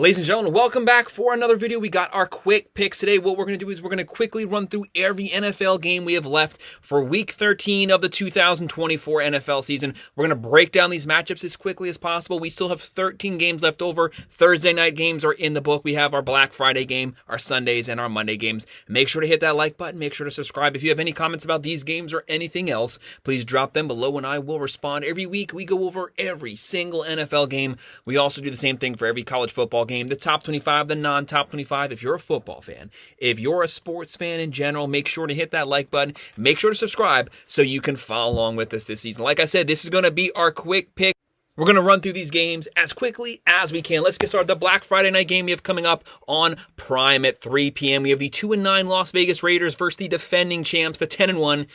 Ladies and gentlemen, welcome back for another video. We got our quick picks today. What we're going to do is we're going to quickly run through every NFL game we have left for Week 13 of the 2024 NFL season. We're going to break down these matchups as quickly as possible. We still have 13 games left over. Thursday night games are in the book. We have our Black Friday game, our Sundays, and our Monday games. Make sure to hit that like button. Make sure to subscribe. If you have any comments about these games or anything else, please drop them below and I will respond. Every week, we go over every single NFL game. We also do the same thing for every college football game, the top 25, the non-top 25. If you're a football fan, if you're a sports fan in general, make sure to hit that like button. Make sure to subscribe so you can follow along with us this season. Like I said, this is going to be our quick pick. We're going to run through these games as quickly as we can. Let's get started. The Black Friday night game we have coming up on Prime at 3 p.m. We have the 2-9 Las Vegas Raiders versus the defending champs, the 10-1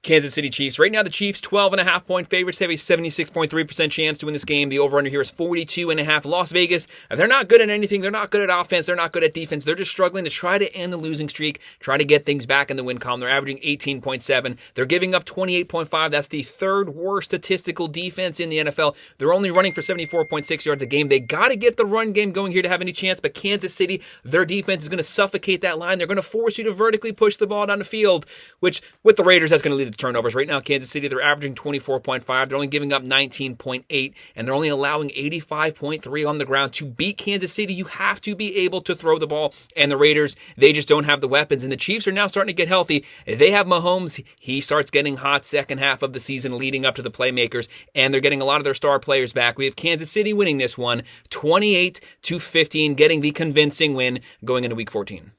Kansas City Chiefs. Right now, the Chiefs, 12.5-point favorites, have a 76.3% chance to win this game. The over-under here is 42.5. Las Vegas, they're not good at anything. They're not good at offense. They're not good at defense. They're just struggling to try to end the losing streak, try to get things back in the win column. They're averaging 18.7. They're giving up 28.5. That's the third worst statistical defense in the NFL. They're only running for 74.6 yards a game. They got to get the run game going here to have any chance, but Kansas City, their defense is going to suffocate that line. They're going to force you to vertically push the ball down the field, which with the Raiders, that's going to lead to turnovers. Right now, Kansas City, they're averaging 24.5. They're only giving up 19.8, and they're only allowing 85.3 on the ground. To beat Kansas City, you have to be able to throw the ball, and the Raiders, they just don't have the weapons, and the Chiefs are now starting to get healthy. They have Mahomes. He starts getting hot second half of the season leading up to the playmakers, and they're getting a lot of their star players back. We have Kansas City winning this one, 28-15, getting the convincing win going into Week 14.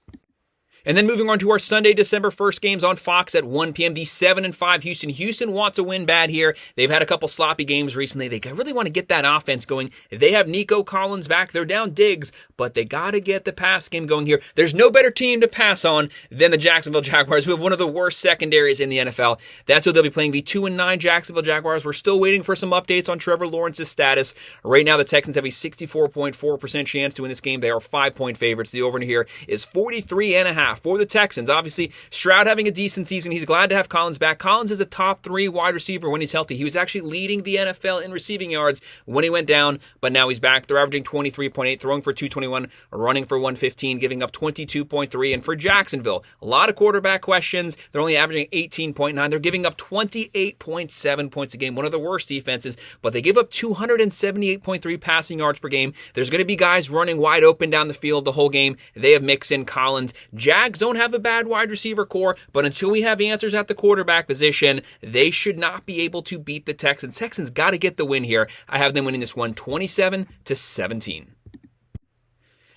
And then moving on to our Sunday, December 1st games on Fox at 1 p.m. The 7-5 Houston. Houston wants to win bad here. They've had a couple sloppy games recently. They really want to get that offense going. They have Nico Collins back. They're down Diggs, but they got to get the pass game going here. There's no better team to pass on than the Jacksonville Jaguars, who have one of the worst secondaries in the NFL. That's who they'll be playing, the 2-9 Jacksonville Jaguars. We're still waiting for some updates on Trevor Lawrence's status. Right now, the Texans have a 64.4% chance to win this game. They are 5-point favorites. The over here is 43.5 for the Texans. Obviously, Stroud having a decent season. He's glad to have Collins back. Collins is a top 3 wide receiver when he's healthy. He was actually leading the NFL in receiving yards when he went down, but now he's back. They're averaging 23.8, throwing for 221, running for 115, giving up 22.3. And for Jacksonville, a lot of quarterback questions. They're only averaging 18.9. They're giving up 28.7 points a game, one of the worst defenses, but they give up 278.3 passing yards per game. There's going to be guys running wide open down the field the whole game. They have Mixon, Collins. Jags don't have a bad wide receiver core, but until we have answers at the quarterback position, they should not be able to beat the Texans. Texans got to get the win here. I have them winning this one 27-17.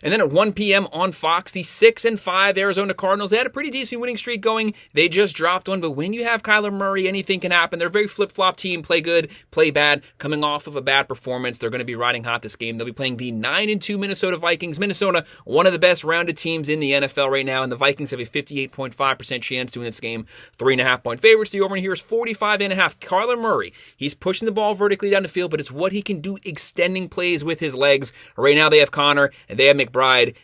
And then at 1 p.m. on Fox, the 6-5 Arizona Cardinals, they had a pretty decent winning streak going. They just dropped one, but when you have Kyler Murray, anything can happen. They're a very flip-flop team, play good, play bad. Coming off of a bad performance, they're going to be riding hot this game. They'll be playing the 9-2 Minnesota Vikings. Minnesota, one of the best rounded teams in the NFL right now, and the Vikings have a 58.5% chance to win this game. 3.5-point favorites. The over here is 45.5. Kyler Murray, he's pushing the ball vertically down the field, but it's what he can do extending plays with his legs. Right now they have Connor, and they have McBride,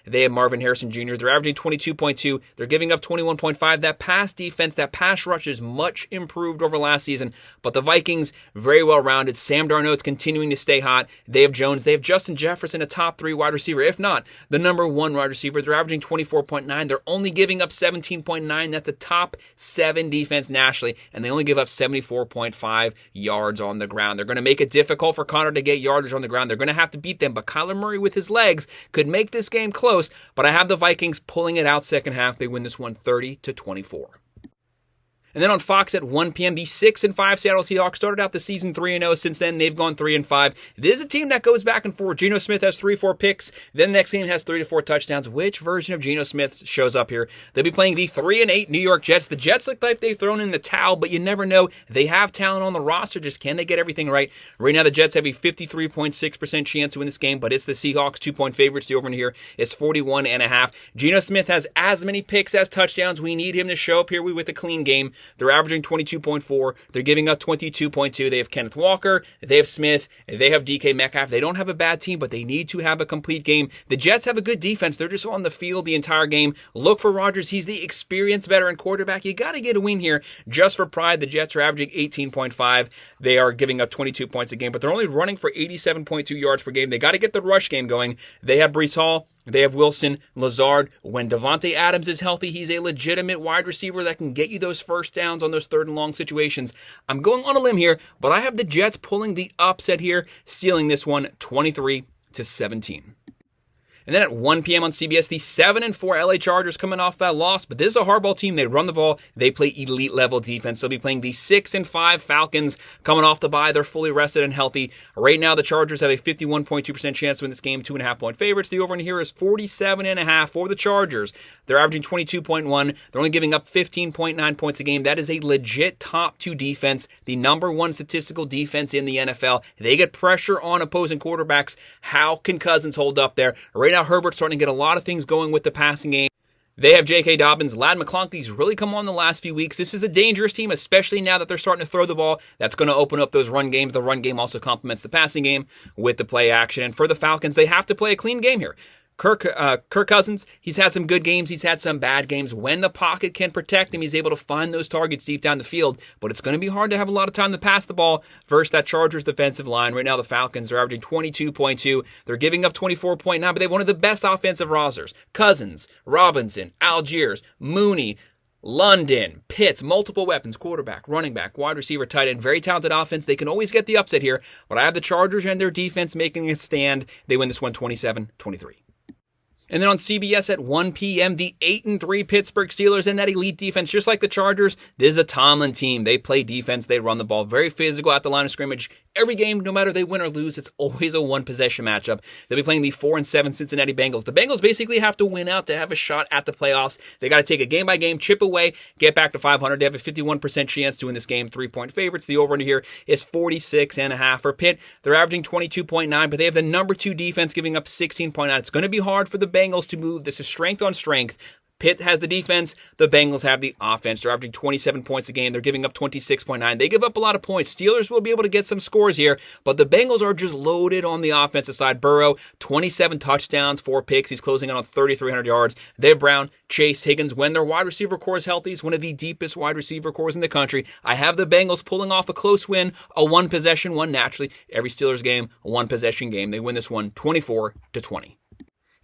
they have Marvin Harrison Jr. They're averaging 22.2. They're giving up 21.5. That pass defense, that pass rush is much improved over last season, but the Vikings, very well rounded. Sam Darnold's continuing to stay hot. They have Jones. They have Justin Jefferson, a top 3 wide receiver, if not the number 1 wide receiver. They're averaging 24.9. They're only giving up 17.9. That's a top 7 defense nationally, and they only give up 74.5 yards on the ground. They're going to make it difficult for Connor to get yardage on the ground. They're going to have to beat them, but Kyler Murray with his legs could make this game close, but I have the Vikings pulling it out second half. They win this one 30-24. And then on Fox at 1 p.m., the 6-5 Seattle Seahawks started out the season 3-0. Since then, they've gone 3-5. This is a team that goes back and forth. Geno Smith has 3-4 picks. Then the next game has 3-4 touchdowns. Which version of Geno Smith shows up here? They'll be playing the 3-8 New York Jets. The Jets look like they've thrown in the towel, but you never know. They have talent on the roster. Just can they get everything right? Right now, the Jets have a 53.6% chance to win this game, but it's the Seahawks 2-point favorites. The over here is 41.5. Geno Smith has as many picks as touchdowns. We need him to show up here with a clean game. They're averaging 22.4. They're giving up 22.2. They have Kenneth Walker. They have Smith. They have DK Metcalf. They don't have a bad team, but they need to have a complete game. The Jets have a good defense. They're just on the field the entire game. Look for Rodgers. He's the experienced veteran quarterback. You got to get a win here just for pride. The Jets are averaging 18.5. They are giving up 22 points a game, but they're only running for 87.2 yards per game. They got to get the rush game going. They have Breece Hall. They have Wilson, Lazard. When Devontae Adams is healthy, he's a legitimate wide receiver that can get you those first downs on those third and long situations. I'm going on a limb here, but I have the Jets pulling the upset here, stealing this one 23-17. And then at 1 p.m. on CBS, the 7-4 LA Chargers coming off that loss. But this is a hardball team. They run the ball. They play elite level defense. They'll be playing the 6-5 Falcons coming off the bye. They're fully rested and healthy. Right now, the Chargers have a 51.2% chance to win this game, 2.5-point favorites. The over in here is 47.5 for the Chargers. They're averaging 22.1. They're only giving up 15.9 points a game. That is a legit top 2 defense, the number 1 statistical defense in the NFL. They get pressure on opposing quarterbacks. How can Cousins hold up there? Right now, Herbert's starting to get a lot of things going with the passing game. They have J.K. Dobbins. Ladd McConkey's really come on the last few weeks. This is a dangerous team, especially now that they're starting to throw the ball. That's going to open up those run games. The run game also complements the passing game with the play action. And for the Falcons, they have to play a clean game here. Kirk Cousins, he's had some good games. He's had some bad games. When the pocket can protect him, he's able to find those targets deep down the field. But it's going to be hard to have a lot of time to pass the ball versus that Chargers defensive line. Right now, the Falcons are averaging 22.2. They're giving up 24.9, but they have one of the best offensive rosters. Cousins, Robinson, Algiers, Mooney, London, Pitts, multiple weapons, quarterback, running back, wide receiver, tight end, very talented offense. They can always get the upset here, but I have the Chargers and their defense making a stand. They win this one 27-23. And then on CBS at 1 p.m., the 8-3 Pittsburgh Steelers and that elite defense, just like the Chargers, this is a Tomlin team. They play defense. They run the ball. Very physical at the line of scrimmage. Every game, no matter they win or lose, it's always a one-possession matchup. They'll be playing the 4-7 Cincinnati Bengals. The Bengals basically have to win out to have a shot at the playoffs. They got to take a game-by-game, chip away, get back to 500. They have a 51% chance to win this game. 3-point favorites. The over-under here is 46.5 for Pitt. They're averaging 22.9, but they have the number 2 defense giving up 16.9. It's going to be hard for the Bengals to move. This is strength on strength. Pitt has the defense. The Bengals have the offense. They're averaging 27 points a game. They're giving up 26.9. They give up a lot of points. Steelers will be able to get some scores here, but the Bengals are just loaded on the offensive side. Burrow, 27 touchdowns, 4 picks. He's closing in on 3,300 yards. They have Brown, Chase, Higgins. When their wide receiver core is healthy, it's one of the deepest wide receiver cores in the country. I have the Bengals pulling off a close win, a one-possession one. Naturally, every Steelers game, a one-possession game. They win this one 24-20.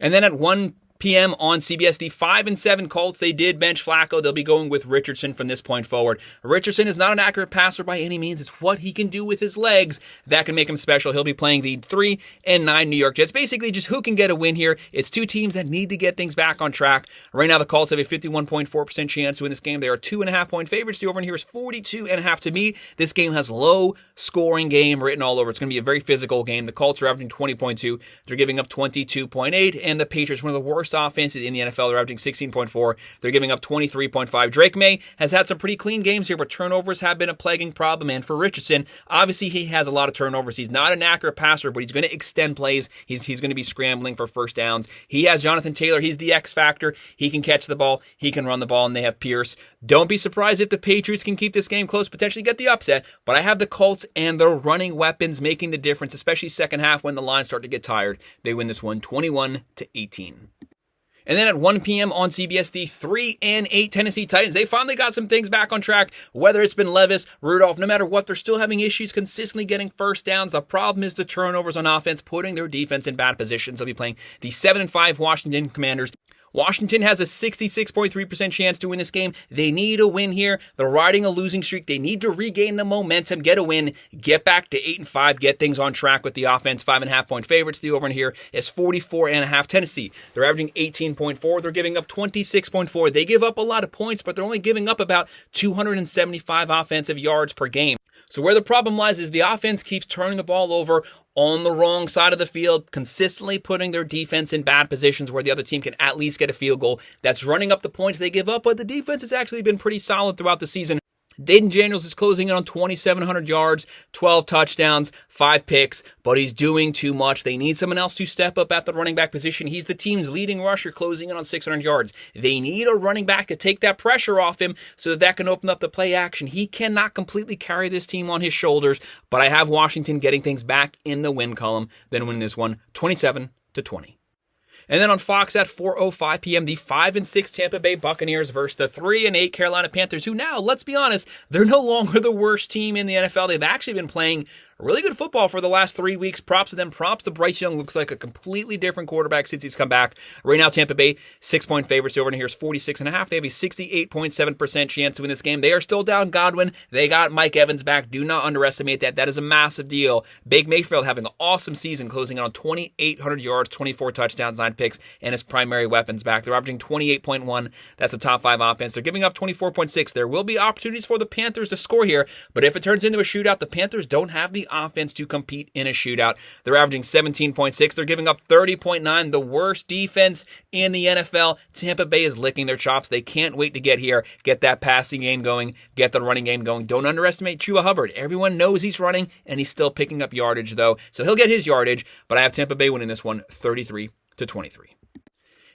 And then at 1 p.m. on CBS, the 5-7 Colts, they did bench Flacco. They'll be going with Richardson from this point forward. Richardson is not an accurate passer by any means. It's what he can do with his legs that can make him special. He'll be playing the 3-9 New York Jets. Basically, just who can get a win here. It's 2 teams that need to get things back on track. Right now, the Colts have a 51.4% chance to win this game. They are 2.5-point favorites. The over in here is 42.5. To me, this game has low-scoring game written all over. It's going to be a very physical game. The Colts are averaging 20.2. They're giving up 22.8. And the Patriots, one of the worst offenses in the NFL. They're averaging 16.4. They're giving up 23.5. Drake May has had some pretty clean games here, but turnovers have been a plaguing problem. And for Richardson, obviously he has a lot of turnovers. He's not an accurate passer, but he's going to extend plays. He's going to be scrambling for first downs. He has Jonathan Taylor. He's the X factor. He can catch the ball. He can run the ball, and they have Pierce. Don't be surprised if the Patriots can keep this game close, potentially get the upset, but I have the Colts and their running weapons making the difference, especially second half when the lines start to get tired. They win this one 21-18. And then at 1 p.m. on CBS, the 3-8 Tennessee Titans, they finally got some things back on track. Whether it's been Levis, Rudolph, no matter what, they're still having issues consistently getting first downs. The problem is the turnovers on offense, putting their defense in bad positions. They'll be playing the 7-5 Washington Commanders. Washington has a 66.3% chance to win this game. They need a win here. They're riding a losing streak. They need to regain the momentum, get a win, get back to 8-5, get things on track with the offense. 5.5-point favorites. The over in here is 44.5. Tennessee, they're averaging 18.4. They're giving up 26.4. They give up a lot of points, but they're only giving up about 275 offensive yards per game. So where the problem lies is the offense keeps turning the ball over on the wrong side of the field, consistently putting their defense in bad positions where the other team can at least get a field goal. That's running up the points they give up, but the defense has actually been pretty solid throughout the season. Dayton Daniels is closing in on 2,700 yards, 12 touchdowns, 5 picks, but he's doing too much. They need someone else to step up at the running back position. He's the team's leading rusher, closing in on 600 yards. They need a running back to take that pressure off him so that can open up the play action. He cannot completely carry this team on his shoulders, but I have Washington getting things back in the win column, then winning this one 27-20. And then on Fox at 4:05 p.m., the 5-6 Tampa Bay Buccaneers versus the 3-8 Carolina Panthers, who now, let's be honest, they're no longer the worst team in the NFL. They've actually been playing really good football for the last 3 weeks. Props to them. Props to Bryce Young. Looks like a completely different quarterback since he's come back. Right now, Tampa Bay, 6-point favorites. Over here is 46.5. They have a 68.7% chance to win this game. They are still down Godwin. They got Mike Evans back. Do not underestimate that. That is a massive deal. Baker Mayfield having an awesome season, closing in on 2,800 yards, 24 touchdowns, 9 picks, and his primary weapons back. They're averaging 28.1. That's a top 5 offense. They're giving up 24.6. There will be opportunities for the Panthers to score here, but if it turns into a shootout, the Panthers don't have the offense to compete in a shootout. They're averaging 17.6. They're giving up 30.9, the worst defense in the NFL. Tampa Bay is licking their chops. They can't wait to get here, get that passing game going, get the running game going. Don't underestimate Chuba Hubbard. Everyone knows he's running, and he's still picking up yardage, though. So he'll get his yardage, but I have Tampa Bay winning this one 33-23.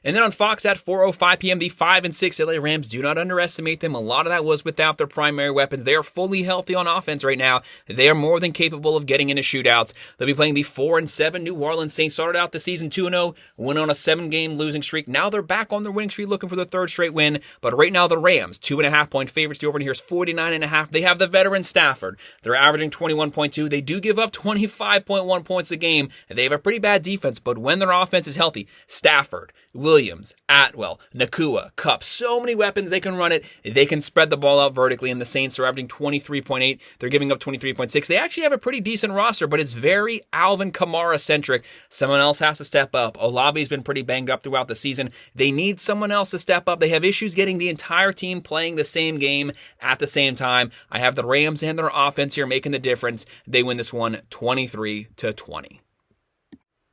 And then on Fox at 4:05 p.m., the 5-6 LA Rams, do not underestimate them. A lot of that was without their primary weapons. They are fully healthy on offense right now. They are more than capable of getting into shootouts. They'll be playing the 4-7 New Orleans Saints. Started out the season 2-0, went on a 7-game losing streak. Now they're back on their winning streak looking for the 3rd straight win. But right now the Rams, 2.5-point favorites. The over here is 49.5. They have the veteran Stafford. They're averaging 21.2. They do give up 25.1 points a game. They have a pretty bad defense, but when their offense is healthy, Stafford, Williams, Atwell, Nakua, Kupp, so many weapons. They can run it. They can spread the ball out vertically, and the Saints are averaging 23.8. They're giving up 23.6. They actually have a pretty decent roster, but it's very Alvin Kamara-centric. Someone else has to step up. Olave's been pretty banged up throughout the season. They need someone else to step up. They have issues getting the entire team playing the same game at the same time. I have the Rams and their offense here making the difference. They win this one 23-20.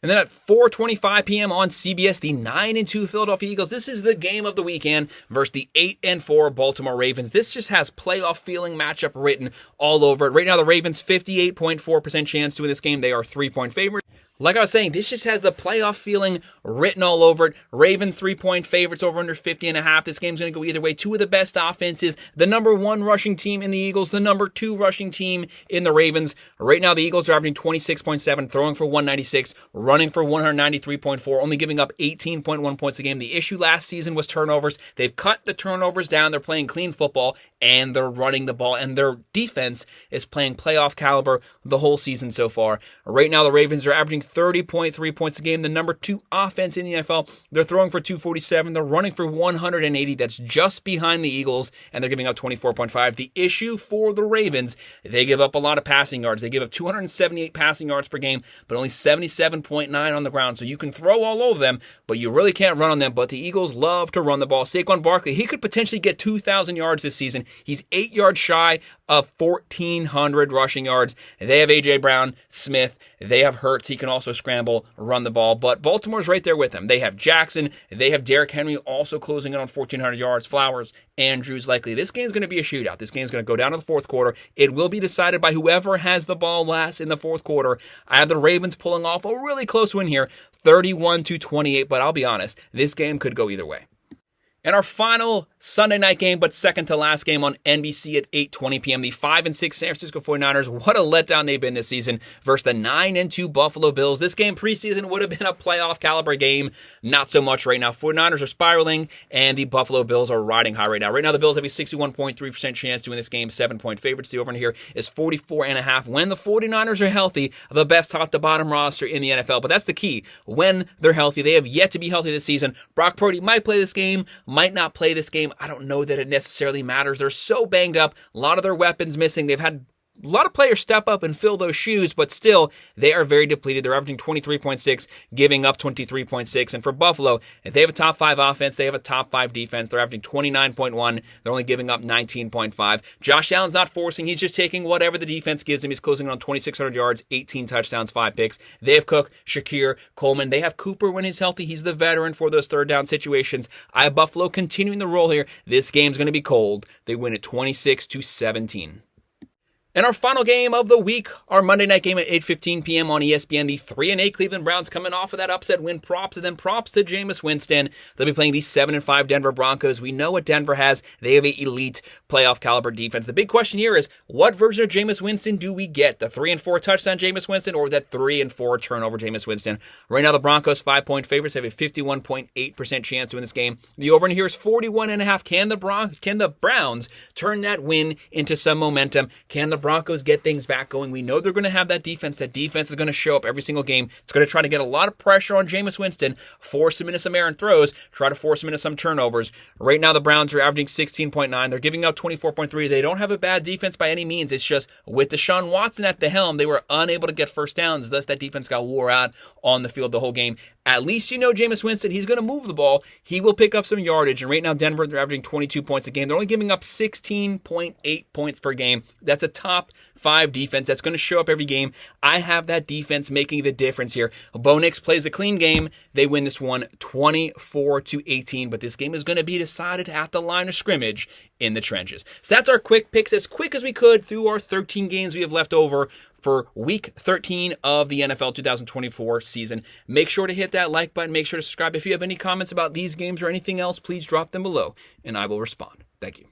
And then at 4:25 p.m. on CBS, the 9-2 Philadelphia Eagles. This is the game of the weekend versus the 8-4 Baltimore Ravens. This just has playoff feeling matchup written all over it. Right now, the Ravens 58.4% chance to win this game. They are 3-point favorites. Like I was saying, this just has the playoff feeling written all over it. Ravens 3-point favorites over under 50.5. This game's going to go either way. Two of the best offenses. The number 1 rushing team in the Eagles. The number 2 rushing team in the Ravens. Right now, the Eagles are averaging 26.7, throwing for 196, running for 193.4, only giving up 18.1 points a game. The issue last season was turnovers. They've cut the turnovers down. They're playing clean football, and they're running the ball. And their defense is playing playoff caliber the whole season so far. Right now, the Ravens are averaging 30.3 points a game. The number 2 offense in the NFL. They're throwing for 247. They're running for 180. That's just behind the Eagles, and they're giving up 24.5. The issue for the Ravens, they give up a lot of passing yards. They give up 278 passing yards per game, but only 77.9 on the ground. So you can throw all over them, but you really can't run on them. But the Eagles love to run the ball. Saquon Barkley, he could potentially get 2,000 yards this season. He's 8 yards shy of 1,400 rushing yards. They have A.J. Brown, Smith. They have Hurts. He can also scramble, run the ball. But Baltimore's right there with them. They have Jackson. They have Derrick Henry also closing in on 1,400 yards. Flowers, Andrews likely. This game's going to be a shootout. This game's going to go down to the 4th quarter. It will be decided by whoever has the ball last in the 4th quarter. I have the Ravens pulling off a really close win here, 31-28. But I'll be honest, this game could go either way. And our final Sunday night game, but second to last game on NBC at 8:20 p.m. The 5-6 San Francisco 49ers. What a letdown they've been this season versus the 9-2 Buffalo Bills. This game preseason would have been a playoff caliber game. Not so much right now. 49ers are spiraling, and the Buffalo Bills are riding high right now. Right now, the Bills have a 61.3% chance to win this game. 7-point favorites. The over here is 44.5. When the 49ers are healthy, the best top to bottom roster in the NFL. But that's the key. When they're healthy, they have yet to be healthy this season. Brock Purdy might play this game, might not play this game. I don't know that it necessarily matters. They're so banged up. A lot of their weapons missing. They've had a lot of players step up and fill those shoes, but still, they are very depleted. They're averaging 23.6, giving up 23.6. And for Buffalo, if they have a top 5 offense, they have a top 5 defense. They're averaging 29.1. They're only giving up 19.5. Josh Allen's not forcing. He's just taking whatever the defense gives him. He's closing on 2,600 yards, 18 touchdowns, 5 picks. They have Cook, Shakir, Coleman. They have Cooper when he's healthy. He's the veteran for those third down situations. I have Buffalo continuing the roll here. This game's going to be cold. They win it 26-17. And our final game of the week, our Monday night game at 8:15 p.m. on ESPN, the 3-8 Cleveland Browns coming off of that upset win. Props to them. Props to Jameis Winston. They'll be playing the 7-5 Denver Broncos. We know what Denver has. They have an elite playoff caliber defense. The big question here is, what version of Jameis Winston do we get? The 3-4 touchdown Jameis Winston or that 3-4 turnover Jameis Winston? Right now, the Broncos 5-point favorites have a 51.8% chance to win this game. The over in here is 41.5. Can the Browns turn that win into some momentum? Can the Broncos get things back going? We know they're going to have that defense. That defense is going to show up every single game. It's going to try to get a lot of pressure on Jameis Winston, force him into some errant throws, try to force him into some turnovers. Right now, the Browns are averaging 16.9. They're giving up 24.3. They don't have a bad defense by any means. It's just with Deshaun Watson at the helm, they were unable to get first downs. Thus, that defense got wore out on the field the whole game. At least you know Jameis Winston, he's going to move the ball. He will pick up some yardage. And right now, Denver, they're averaging 22 points a game. They're only giving up 16.8 points per game. That's a top 5 defense. That's going to show up every game. I have that defense making the difference here. Bo Nix plays a clean game. They win this one 24-18. But this game is going to be decided at the line of scrimmage in the trenches. So that's our quick picks, as quick as we could through our 13 games we have left over for week 13 of the NFL 2024 season. Make sure to hit that like button. Make sure to subscribe. If you have any comments about these games or anything else, please drop them below and I will respond. Thank you.